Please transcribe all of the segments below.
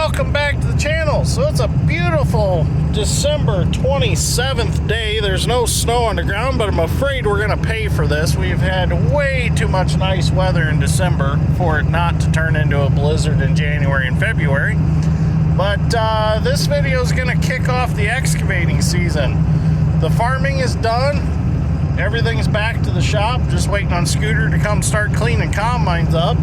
welcome back to the channel. So it's a beautiful December 27th day. There's no snow on the ground, but I'm afraid we're gonna pay for this. We've had way too much nice weather in December for it not to turn into a blizzard in January and February. But this video is gonna kick off the excavating season. The farming is done. Everything's back to the shop, just waiting on Scooter to come start cleaning combines up.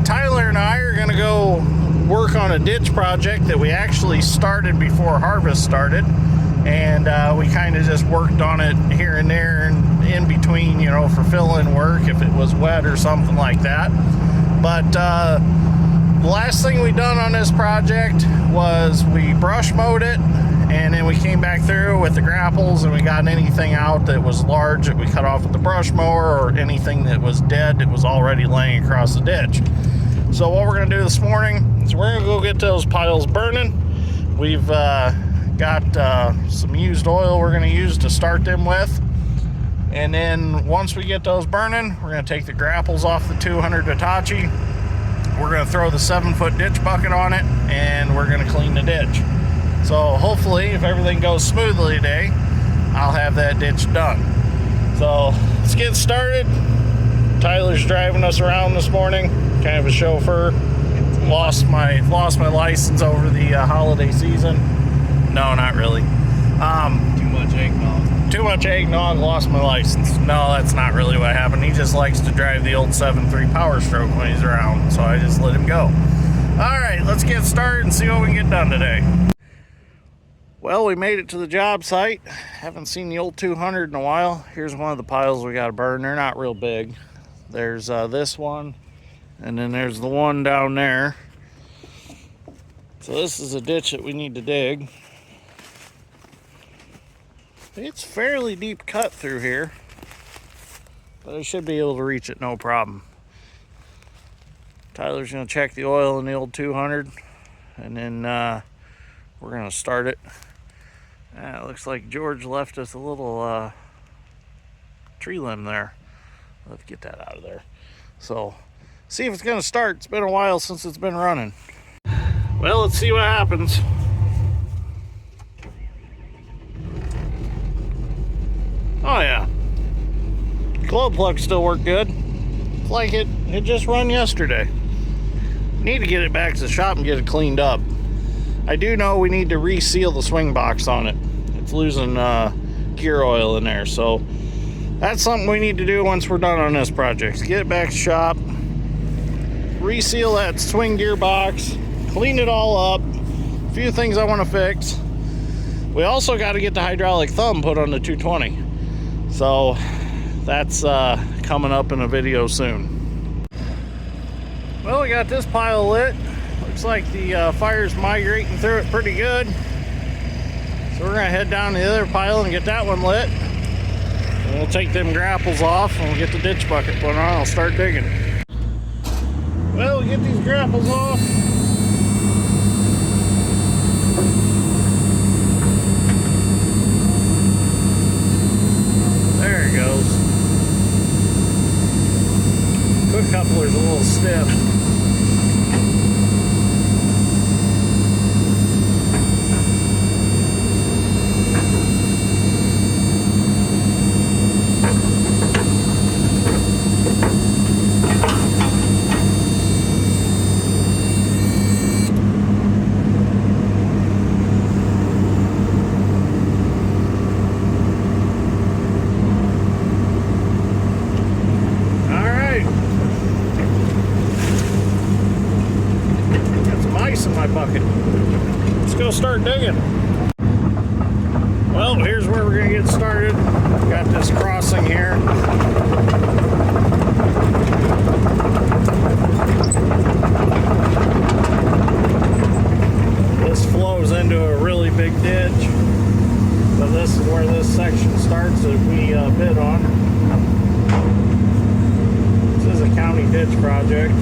Tyler and I are gonna go work on a ditch project that we actually started before harvest started, and we kind of just worked on it here and there and in between, you know, for fill-in work if it was wet or something like that. But the last thing we done on this project was we brush mowed it, and then we came back through with the grapples and we got anything out that was large that we cut off with the brush mower, or anything that was dead that was already laying across the ditch. So what we're going to do this morning is we're going to go get those piles burning. We've got some used oil we're going to use to start them with. And then once we get those burning, we're going to take the grapples off the 200 Hitachi. We're going to throw the 7-foot ditch bucket on it, and we're going to clean the ditch. So hopefully, if everything goes smoothly today, I'll have that ditch done. So let's get started. Tyler's driving us around this morning, kind of a chauffeur. Lost my license over the holiday season. No, not really. Too much eggnog. Too much eggnog, lost my license. No, that's not really what happened. He just likes to drive the old 7.3 Power Stroke when he's around, so I just let him go. All right, let's get started and see what we can get done today. Well, we made it to the job site. Haven't seen the old 200 in a while. Here's one of the piles we got to burn. They're not real big. There's this one, and then there's the one down there. So this is a ditch that we need to dig. It's fairly deep cut through here, but I should be able to reach it no problem. Tyler's going to check the oil in the old 200, and then we're going to start it. It looks like George left us a little tree limb there. Let's get that out of there. So, see if it's going to start. It's been a while since it's been running. Well, let's see what happens. Oh yeah, glow plug still work good. It's like it just run yesterday. Need to get it back to the shop and get it cleaned up. I do know we need to reseal the swing box on it. It's losing gear oil in there, so that's something we need to do once we're done on this project. Get it back to the shop, reseal that swing gear box, clean it all up. A few things I want to fix. We also got to get the hydraulic thumb put on the 220. So that's coming up in a video soon. Well, we got this pile lit. Looks like the fire's migrating through it pretty good. So we're gonna head down to the other pile and get that one lit. And we'll take them grapples off and we'll get the ditch bucket put on. I'll start digging. Well, we'll get these grapples off. There it goes. Quick coupler's a little stiff. Bucket. Let's go start digging. Well, here's where we're gonna get started. Got this crossing here. This flows into a really big ditch. So this is where this section starts that we bid on. This is a county ditch project.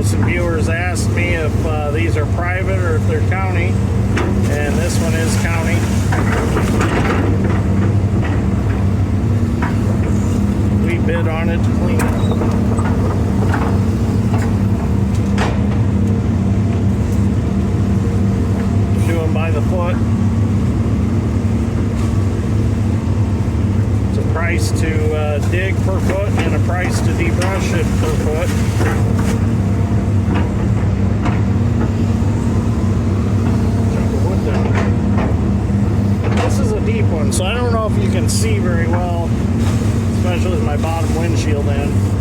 Some viewers asked me if these are private or if they're county, and this one is county. We bid on it to clean it. to dig per foot and a price to debrush it per foot. Chunk of wood down there. This is a deep one, so I don't know if you can see very well, especially with my bottom windshield in.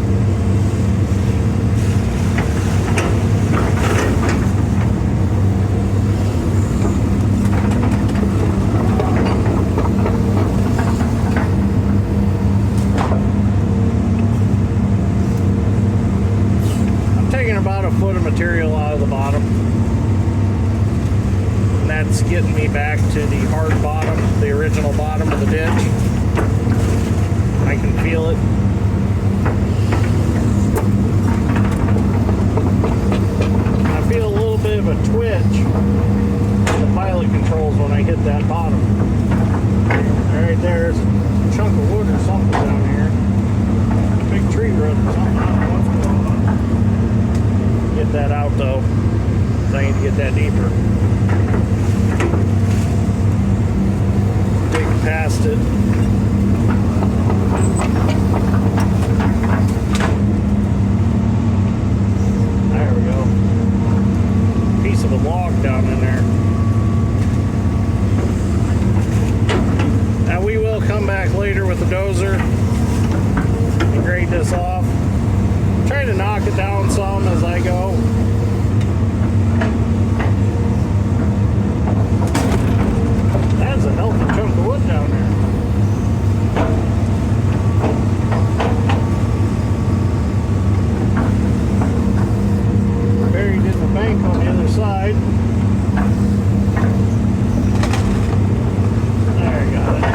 About a foot of material out of the bottom, and that's getting me back to the hard bottom, the original bottom of the ditch. I can feel it. I feel a little bit of a twitch in the pilot controls when I hit that bottom. Alright, there's a chunk of wood or something down here. Big tree root or something. I don't know what's going on. Get that out though. I need to get that deeper. Dig past it. There we go. Piece of a log down in there. Now we will come back later with the dozer and grade this off. Try to knock it down some as I go. That's a healthy chunk of wood down there. Buried in the bank on the other side. There, I got it.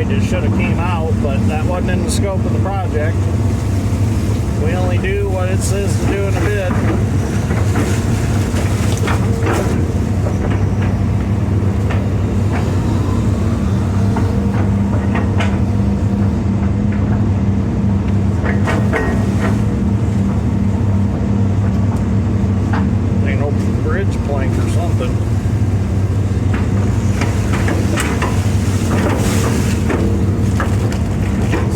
Just should have came out, but that wasn't in the scope of the project. We only do what it says to do in a bid. Ain't no bridge plank or something.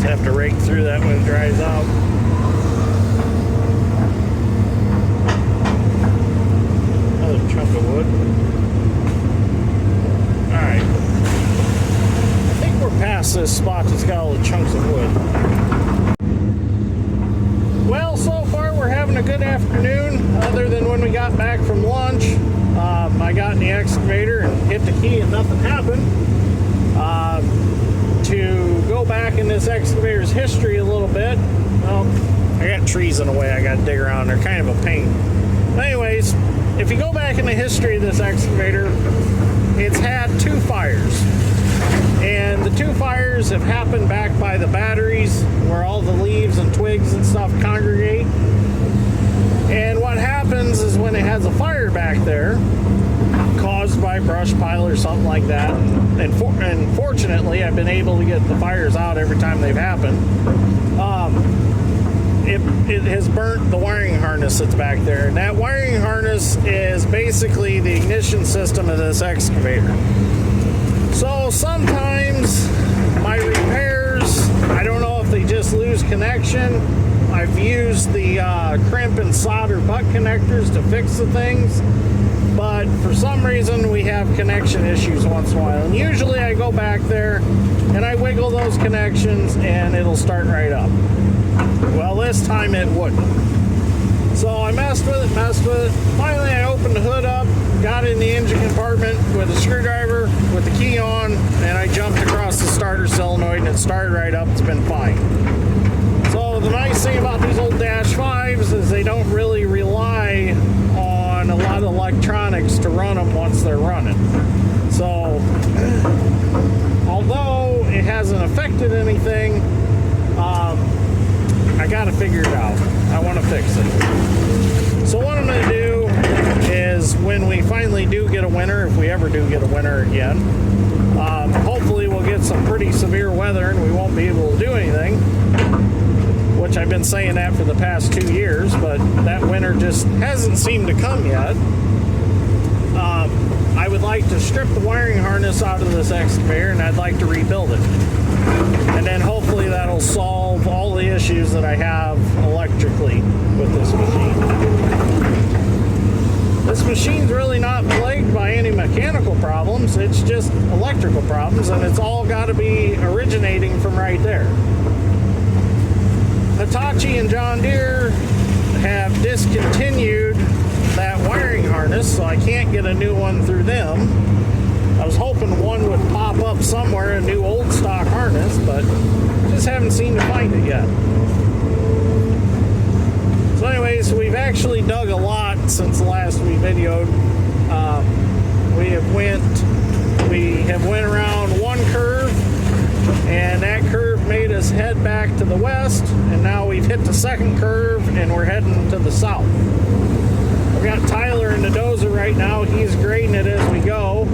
Have to rake through that when it dries out. Another chunk of wood. Alright. I think we're past this spot that's got all the chunks of wood. Well, so far we're having a good afternoon, other than when we got back from lunch. I got in the excavator and hit the key and nothing happened. To go back in this excavator's history a little bit, well, I got trees in the way I got to dig around. They're kind of a pain. But anyways, if you go back in the history of this excavator, it's had 2 fires. And the 2 fires have happened back by the batteries where all the leaves and twigs and stuff congregate. And what happens is when it has a fire back there, caused by brush pile or something like that, and fortunately I've been able to get the fires out every time they've happened, it has burnt the wiring harness that's back there. And that wiring harness is basically the ignition system of this excavator. So sometimes my repairs, I don't know if they just lose connection. I've used the crimp and solder butt connectors to fix the things, but for some reason we have connection issues once in a while. And usually I go back there and I wiggle those connections and it'll start right up. Well, this time it wouldn't. So I messed with it. Finally, I opened the hood up, got in the engine compartment with a screwdriver, with the key on, and I jumped across the starter solenoid and it started right up. It's been fine. So the nice thing about these old Dash 5s is they don't really rely on a lot of electronics to run them once they're running. So although it hasn't affected anything, I gotta figure it out. I want to fix it. So what I'm going to do is when we finally do get a winter, if we ever do get a winter again, hopefully we'll get some pretty severe weather and we won't be able to do anything, which I've been saying that for the past 2 years, but that winter just hasn't seemed to come yet. I would like to strip the wiring harness out of this excavator and I'd like to rebuild it. And then hopefully that'll solve all the issues that I have electrically with this machine. This machine's really not plagued by any mechanical problems, it's just electrical problems, and it's all got to be originating from right there. Hitachi and John Deere have discontinued that wiring harness, so I can't get a new one through them. I was hoping one would pop up somewhere, a new old stock harness, but just haven't seemed to find it yet. So anyways, we've actually dug a lot since the last we videoed. We have went around one curve, and that curve made us head back to the west, and now we've hit the second curve and we're heading to the south. I've got Tyler in the dozer right now. He's grading it as we go.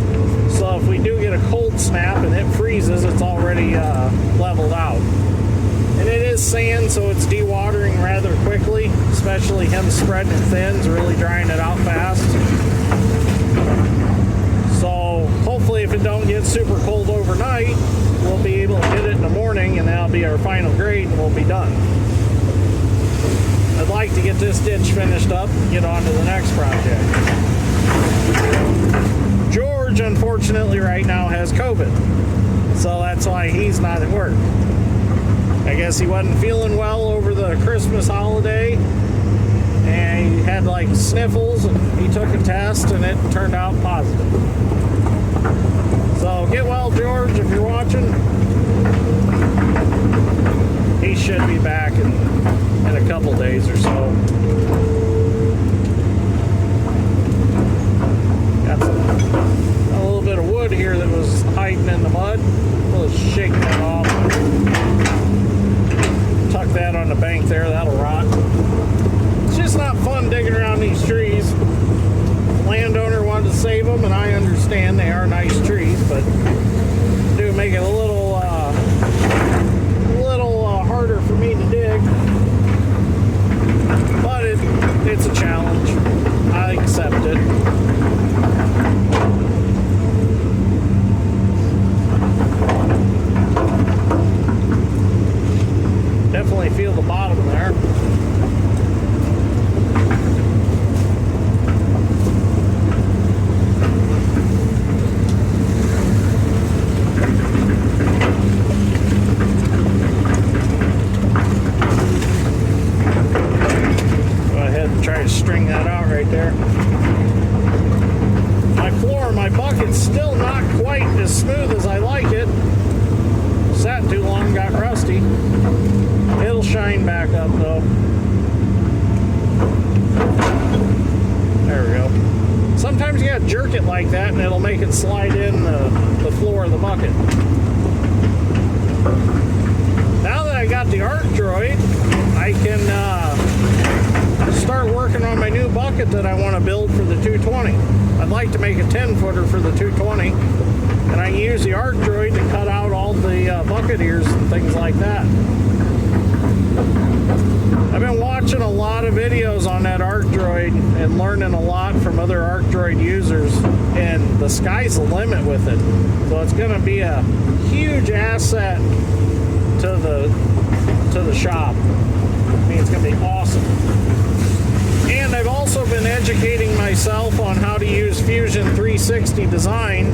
So if we do get a cold snap and it freezes, it's already leveled out. And it is sand, so it's dewatering rather quickly, especially him spreading it thin, is really drying it out fast. So hopefully if it don't get super cold overnight, we'll be able to hit it in the morning and that'll be our final grade and we'll be done. I'd like to get this ditch finished up and get on to the next project. George, unfortunately, right now has COVID, so that's why he's not at work. I guess he wasn't feeling well over the Christmas holiday, and he had like sniffles, and he took a test, and it turned out positive. So get well, George, if you're watching. He should be back in a couple days or so. Got a little bit of wood here that was hiding in the mud. We'll just shake that off. Tuck that on the bank there, that'll rot. It's just not fun digging around these trees. The landowner wanted to save them, and I understand they are nice trees, but do make it a little harder for me to dig. But it's a challenge. I accept it. Definitely feel the bottom there. String that out right there. My floor, my bucket's still not quite as smooth as I like it. Sat too long, got rusty. It'll shine back up though. There we go. Sometimes you gotta jerk it like that and it'll make it slide in the floor of the bucket. Now that I got the Arc Droid, I can start working on my new bucket that I want to build for the 220. I'd like to make a 10-footer for the 220, and I can use the Arc Droid to cut out all the bucket ears and things like that. I've been videos on that Arc Droid and learning a lot from other Arc Droid users, and the sky's the limit with it. So it's going to be a huge asset to the shop. I mean, it's going to be awesome. And I've also been educating myself on how to use Fusion 360 Design,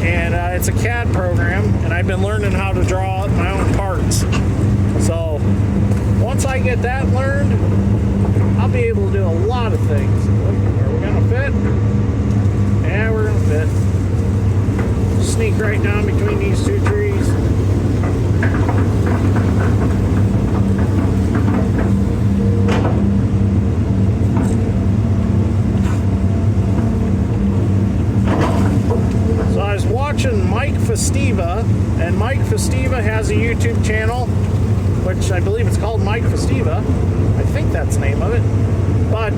and it's a CAD program, and I've been learning how to draw up my own parts. So once I get that learned, I'll be able to do a lot of things. Are we gonna fit? Yeah, we're gonna fit. Sneak right down between these two trees. So I was watching Mike Festiva, and Mike Festiva has a YouTube channel, which I believe it's called Mike Festiva. I think that's the name of it. But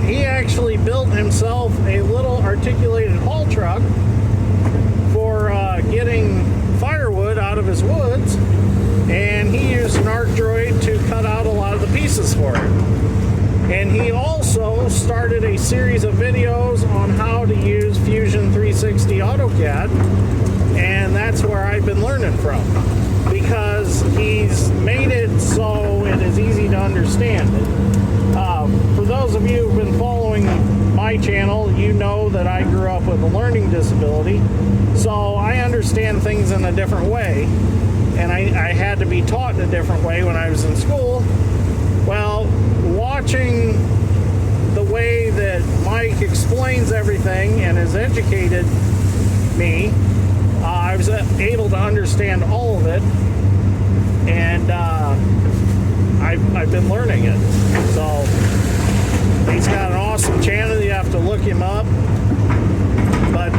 he actually built himself a little articulated haul truck for getting firewood out of his woods, and he used an Arc Droid to cut out a lot of the pieces for it. And he also started a series of videos on how to use Fusion 360 AutoCAD, and that's where I've been learning from, because he's made it so it is easy to understand. For those of you who've been following my channel, you know that I grew up with a learning disability, so I understand things in a different way, and I had to be taught in a different way when I was in school. Well, watching the way that Mike explains everything and has educated me, I was able to understand all of it, and I've been learning it. So he's got an awesome channel. You have to look him up, but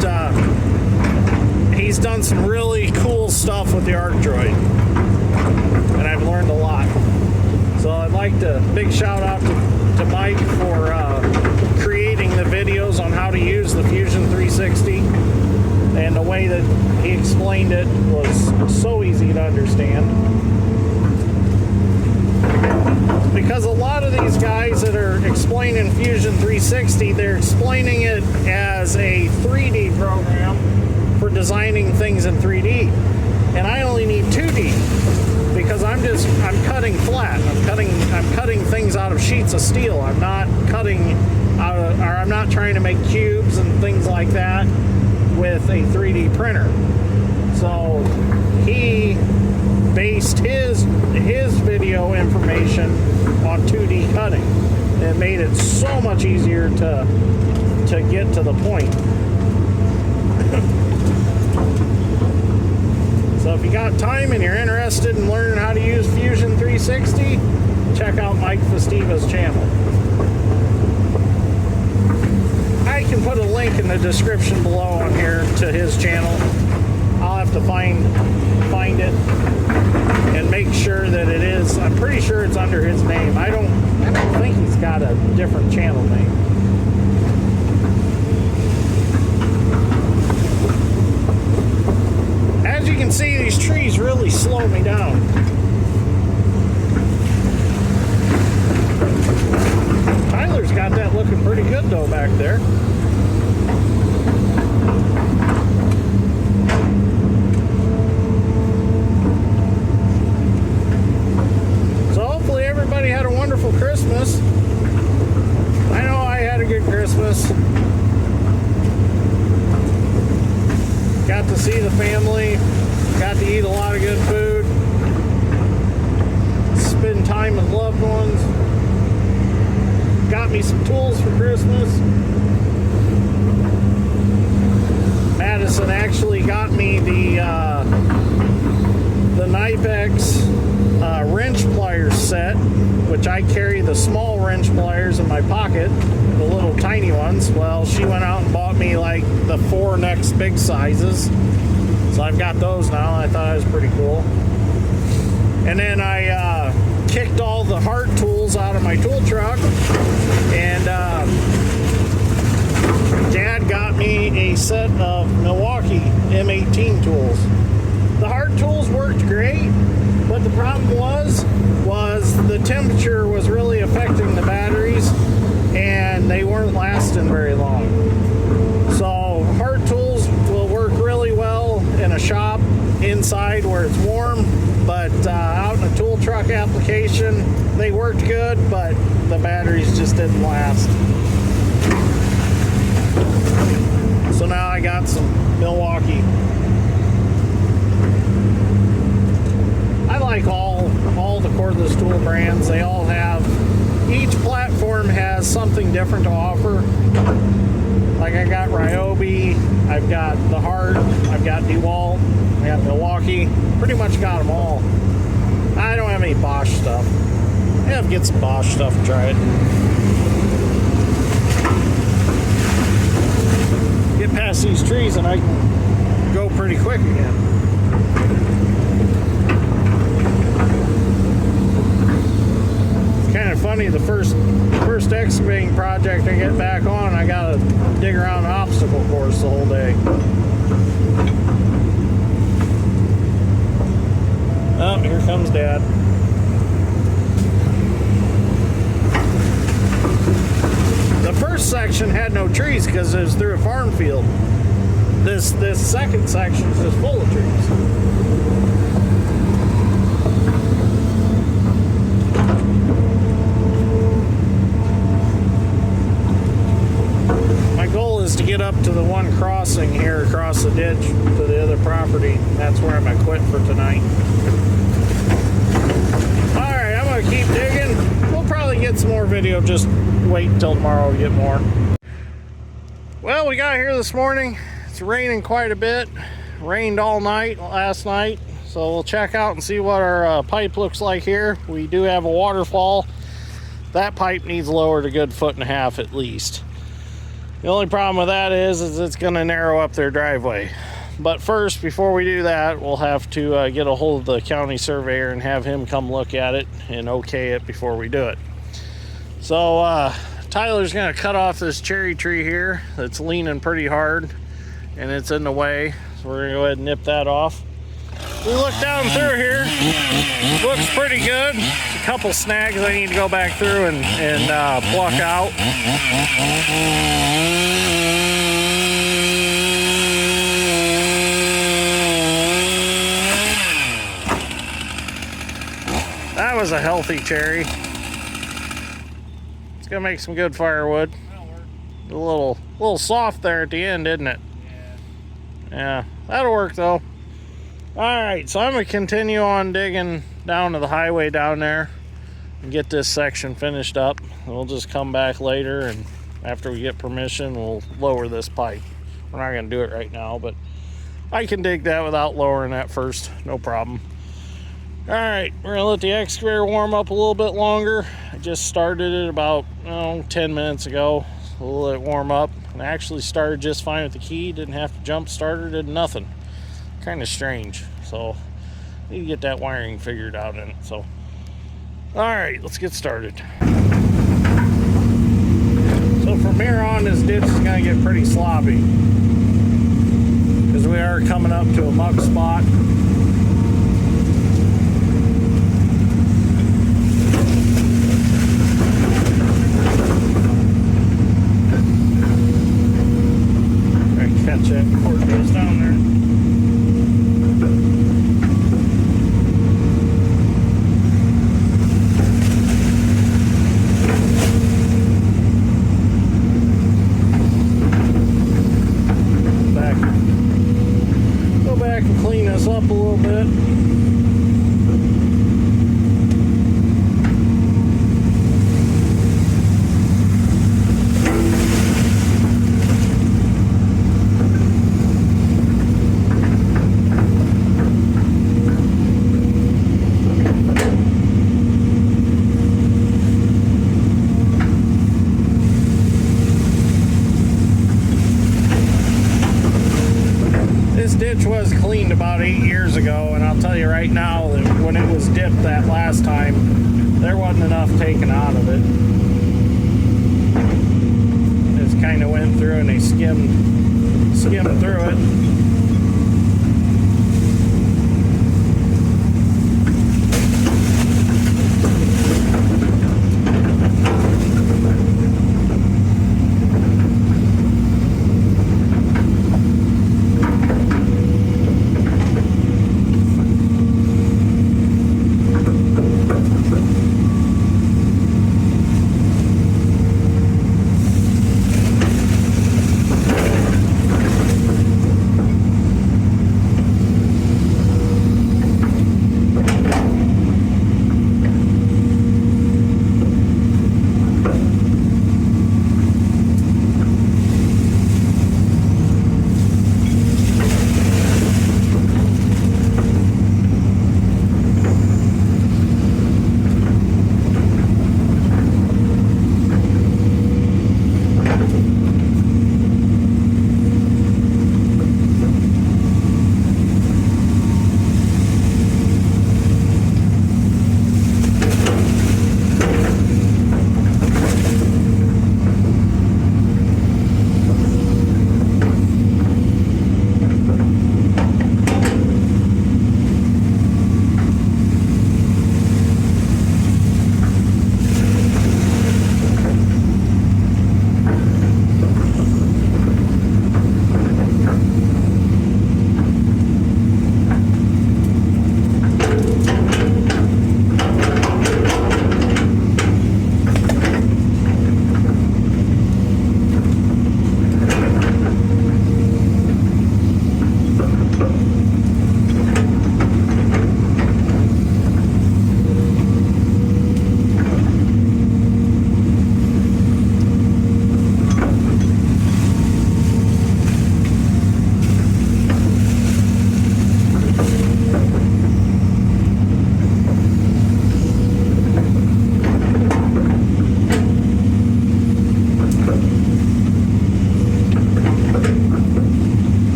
he's done some really cool stuff with the Arc Droid, and I've learned a lot. So I'd like to big shout out to Mike for creating the videos on how to use the Fusion 360, and the way that he explained it was so easy to understand. Because a lot of these guys that are explaining Fusion 360, they're explaining it as a 3D program for designing things in 3D. And I only need 2D, because I'm cutting flat. I'm cutting things out of sheets of steel. I'm not cutting out of, or I'm not trying to make cubes and things like that with a 3D printer. So he based his video information on 2D cutting. It made it so much easier to get to the point. So if you got time and you're interested in learning how to use Fusion 360, check out Mike Festiva's channel. I can put a link in the description below on here to his channel. I'll have to find it and make sure that it is. I'm pretty sure it's under his name. I don't think he's got a different channel name. As you can see, these trees really slow me down. Tyler's got that looking pretty good though back there. So hopefully everybody had a wonderful Christmas. I know I had a good Christmas. Got to see the family, got to eat a lot of good food, spend time with loved ones, got me some tools for Christmas. Madison actually got me the Knipex wrench pliers set, which I carry the small wrench pliers in my pocket, the little tiny ones. Well, she went out and bought me like the 4 next big sizes, so I've got those now. I thought it was pretty cool. And then I kicked all the hard tools out of my tool truck, and Dad got me a set of Milwaukee M18 tools. The hard tools worked great, but the problem was the temperature was really affecting the batteries, and they weren't lasting very long. So hard tools will work really well in a shop inside where it's warm, but out in a tool truck application, they worked good, but the batteries just didn't last. So now I got some Milwaukee. I like all the cordless tool brands. They all have, each platform has something different to offer. Like I got Ryobi, I've got the Hart, I've got DeWalt, I got Milwaukee. Pretty much got them all. I don't have any Bosch stuff. I have to get some Bosch stuff and try it. Get past these trees and I can go pretty quick again. It's kind of funny, the first excavating project I get back on, I gotta dig around an obstacle course the whole day. Oh, here comes Dad. The first section had no trees because it was through a farm field. This second section is just full of trees. My goal is to get up to the one crossing here across the ditch to the other property. That's where I'm gonna quit for tonight. Alright, I'm gonna keep digging. We'll probably get some more video, just wait until tomorrow to get more. Well, we got here this morning. It's raining quite a bit. Rained all night last night. So we'll check out and see what our pipe looks like here. We do have a waterfall. That pipe needs lowered a good 1.5 feet at least. The only problem with that is it's going to narrow up their driveway. But first, before we do that, we'll have to get a hold of the county surveyor and have him come look at it and okay it before we do it. So Tyler's going to cut off this cherry tree here that's leaning pretty hard and it's in the way. So we're going to go ahead and nip that off. We look down through here. Looks pretty good. A couple snags I need to go back through and pluck out. That was a healthy cherry. It's gonna make some good firewood. A little soft there at the end, isn't it? Yeah, that'll work though. Alright, so I'm gonna continue on digging down to the highway down there and get this section finished up. We'll just come back later, and after we get permission, we'll lower this pipe. We're not gonna do it right now, but I can dig that without lowering that first, no problem. Alright, we're gonna let the excavator warm up a little bit longer. I just started it about 10 minutes ago. We'll let it warm up. And actually started just fine with the key. Didn't have to jump starter, did nothing. Kind of strange. So, need to get that wiring figured out in it. So, alright, let's get started. So from here on, this ditch is gonna get pretty sloppy. Because we are coming up to a muck spot. Catch that before it goes down there. Go back and clean this up a little bit. Ditch was cleaned about 8 years ago, and I'll tell you right now that when it was dipped that last time, there wasn't enough taken out of it. It just kind of went through and they skimmed through it.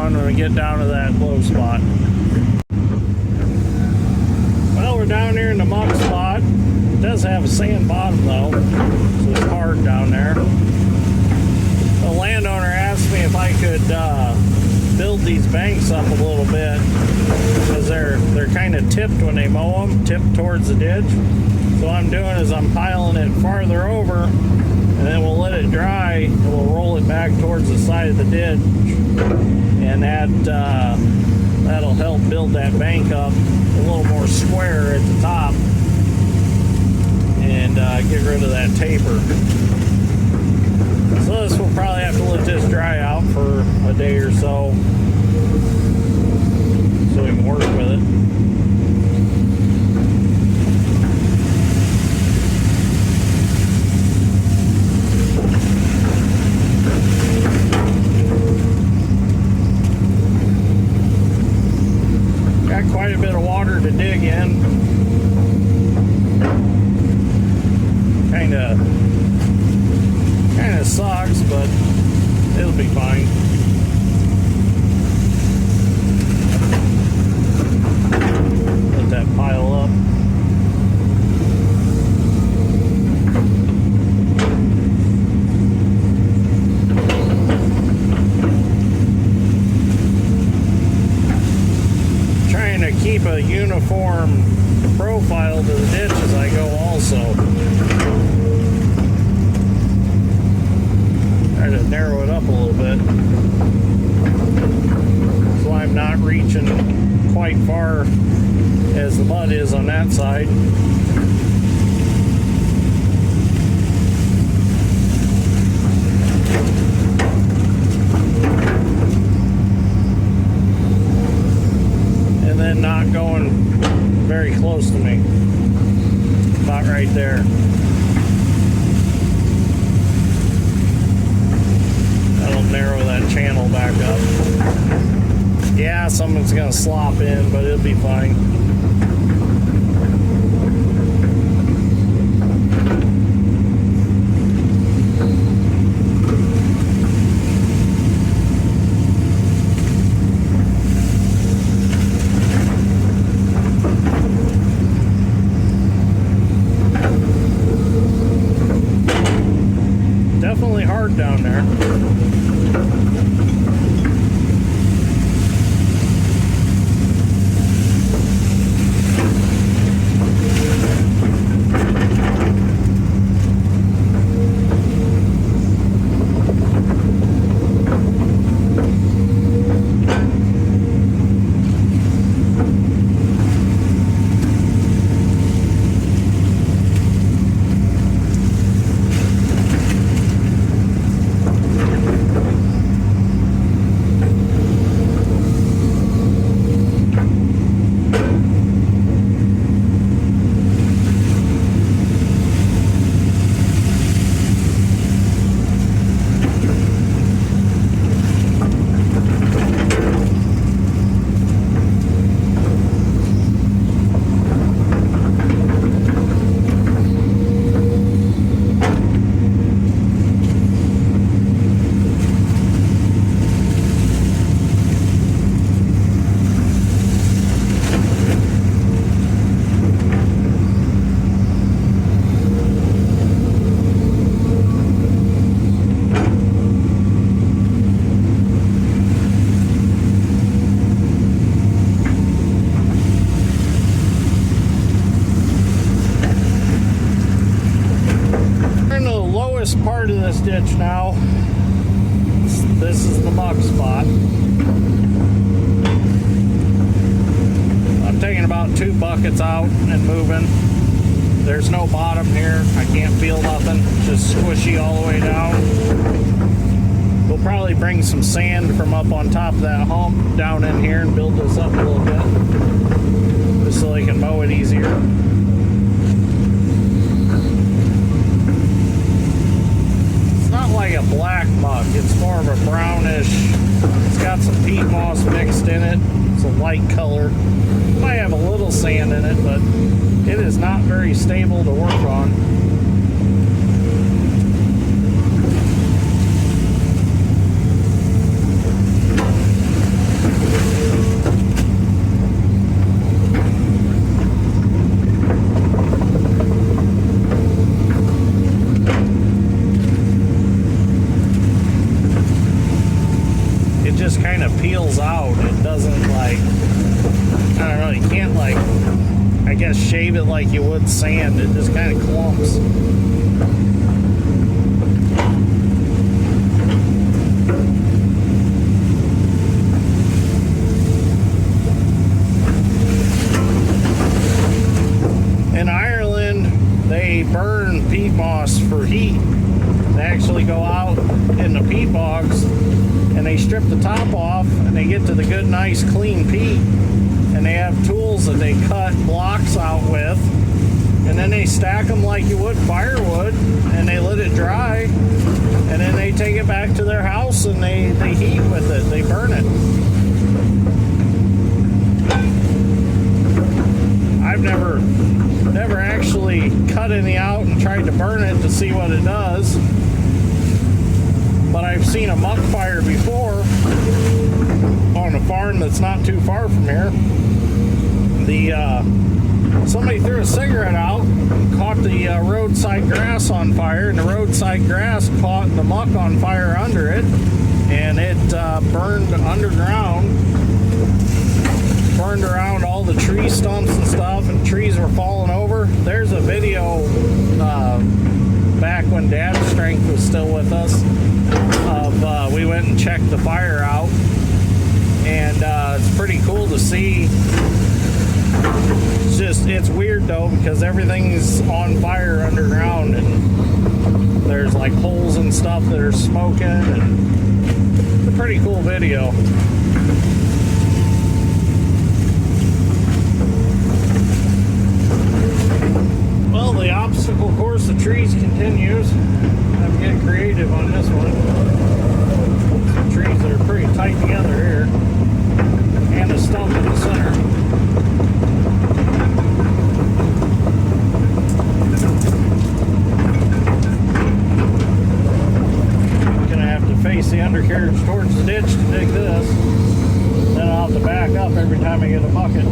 on when we get down to that low spot. Well, we're down here in the muck spot. It does have a sand bottom though, so it's hard down there. The landowner asked me if I could build these banks up a little bit because they're kind of tipped when they mow them, tipped towards the ditch. So what I'm doing is I'm piling it farther over, and then we'll let it dry, and we'll roll it back towards the side of the ditch, and that'll help build that bank up a little more square at the top and get rid of that taper. So this will probably have to let this dry out for a day or so we can work with it. Got quite a bit of water to dig in. Kind of sucks, but it'll be fine. Let that pile up. Trying to keep a uniform profile to the ditch as I go also. Try to narrow it up a little bit so I'm not reaching quite far as the mud is on that side. And then not going very close to me. About right there. That'll narrow that channel back up. Yeah, something's gonna slop in, but it'll be fine. Definitely hard down there. Part of this ditch now. This is the muck spot. I'm taking about 2 buckets out and moving. There's no bottom here. I can't feel nothing. Just squishy all the way down. We'll probably bring some sand from up on top of that hump down in here and build this up a little bit, just so they can mow it easier. Like a black muck, it's more of a brownish. It's got some peat moss mixed in it. It's a light color. Might have a little sand in it, but it is not very stable to work on. I guess, shave it like you would sand. It just kind of clumps. In Ireland, they burn peat moss for heat. They actually go out in the peat bogs and they strip the top off and they get to the good, nice, clean peat. And they have tools that they cut blocks out with. And then they stack them like you would firewood and they let it dry. And then they take it back to their house and they heat with it. They burn it. I've never actually cut any out and tried to burn it to see what it does, but I've seen a muck fire before on a farm that's not too far from here. Somebody threw a cigarette out, caught the roadside grass on fire, and the roadside grass caught the muck on fire under it, and it burned underground. Burned around all the tree stumps and stuff, and trees were falling over. There's a video back when Dad's strength was still with us of we went and checked the fire out, and it's pretty cool to see. It's weird though because everything's on fire underground, and there's like holes and stuff that are smoking, and it's a pretty cool video. Well, the obstacle course of trees continues. I'm getting creative on this one. Some trees that are pretty tight together here. And a stump in the center. I'm gonna have to face the undercarriage towards the ditch to dig this. Then I'll have to back up every time I get a bucket.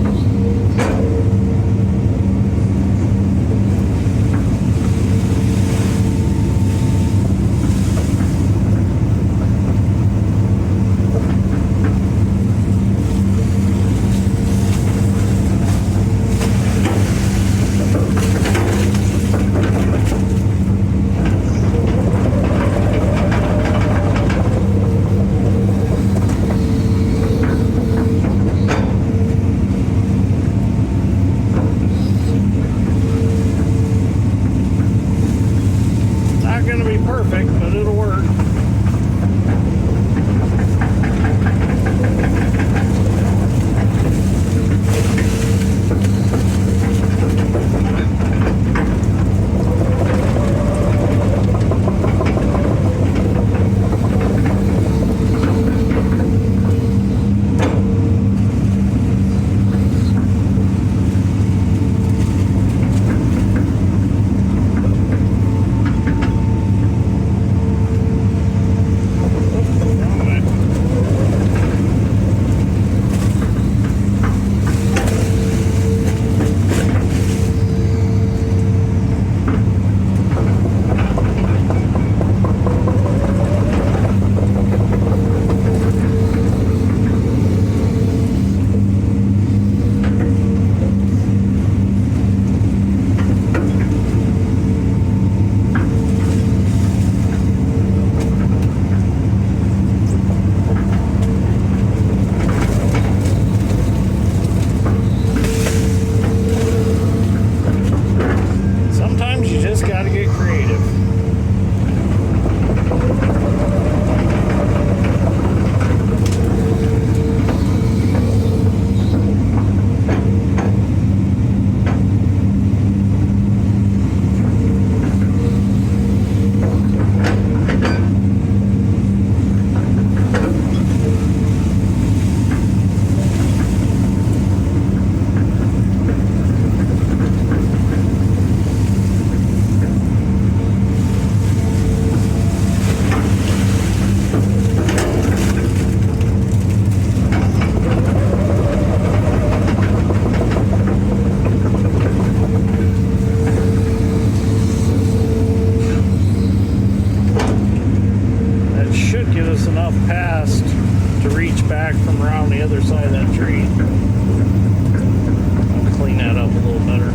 up a little better.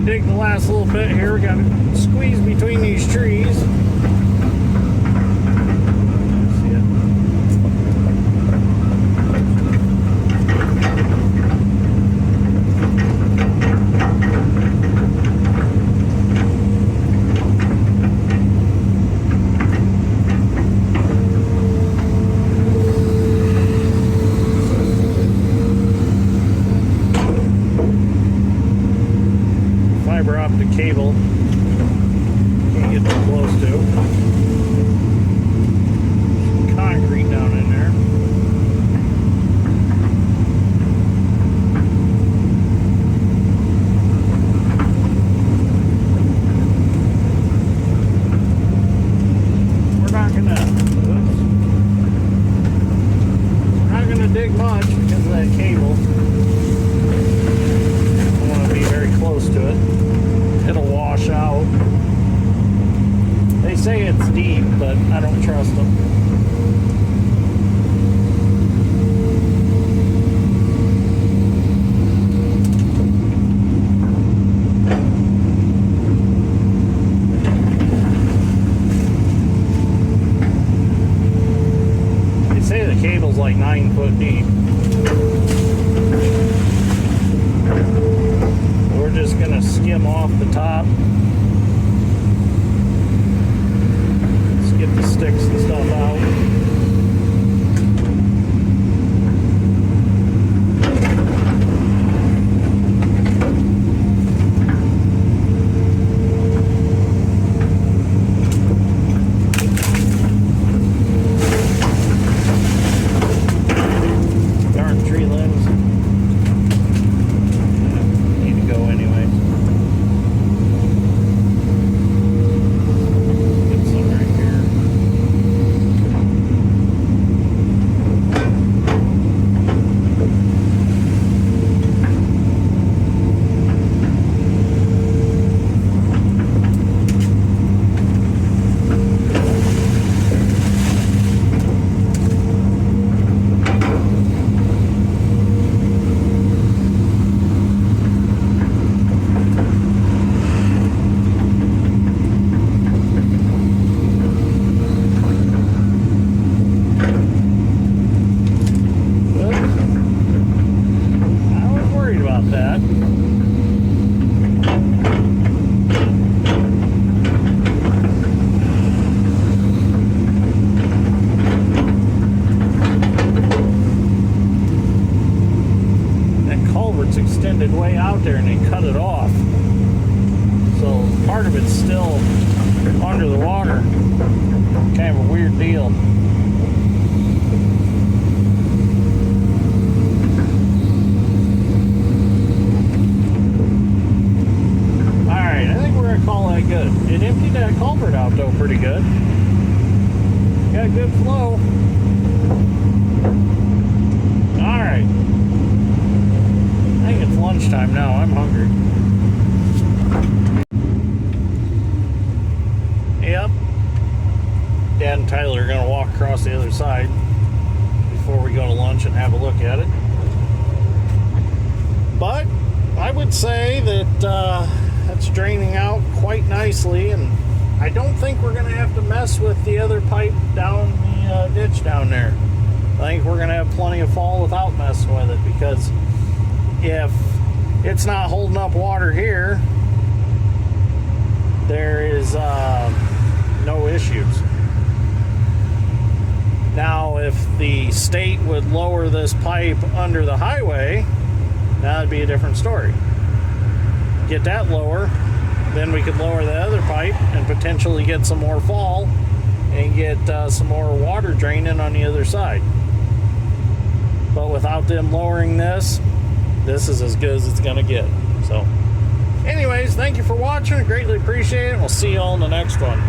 Dig the last little bit here. We got to squeeze between these trees. See it? Fiber optic cable. Can't get too close to. Some concrete down in there. We're not gonna dig much because of that cable. I want to be very close to it. It'll wash out. They say it's deep, but I don't trust them. They say the cable's like 9 foot deep. We're just gonna skim off the top. Let's get the sticks and stuff out. extended way out there and they cut it off. So part of it's still under the water. Kind of a weird deal. Alright, I think we're gonna call that good. It emptied that culvert out though pretty good. Got good flow. Alright. I think it's lunchtime now. I'm hungry. Yep. Dad and Tyler are going to walk across the other side before we go to lunch and have a look at it. But I would say that that's draining out quite nicely, and I don't think we're going to have to mess with the other pipe down the ditch down there. I think we're going to have plenty of fall without messing with it, because if it's not holding up water here, there is no issues. Now, if the state would lower this pipe under the highway, that would be a different story. Get that lower, then we could lower the other pipe and potentially get some more fall and get some more water draining on the other side. But without them lowering this is as good as it's gonna get. So anyways, thank you for watching. I greatly appreciate it. We'll see you all in the next one.